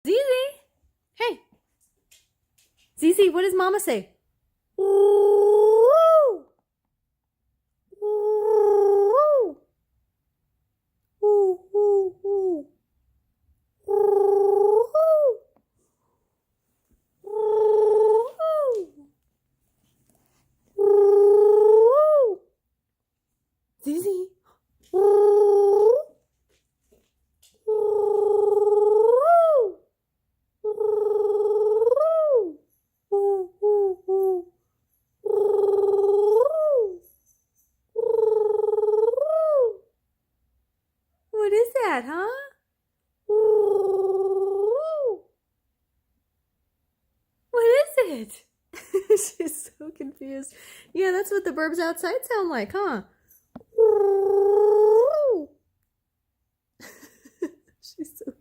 Zizi! Hey! Zizi, what does Mama say? Ooh! Ooh! Ooh, ooh, ooh. Ooh, ooh. Ooh. Zizi. Ooh. Ooh. Ooh, ooh, ooh. What is that, huh? What is it? She's so confused. Yeah, that's what the birds outside sound like, huh? She's so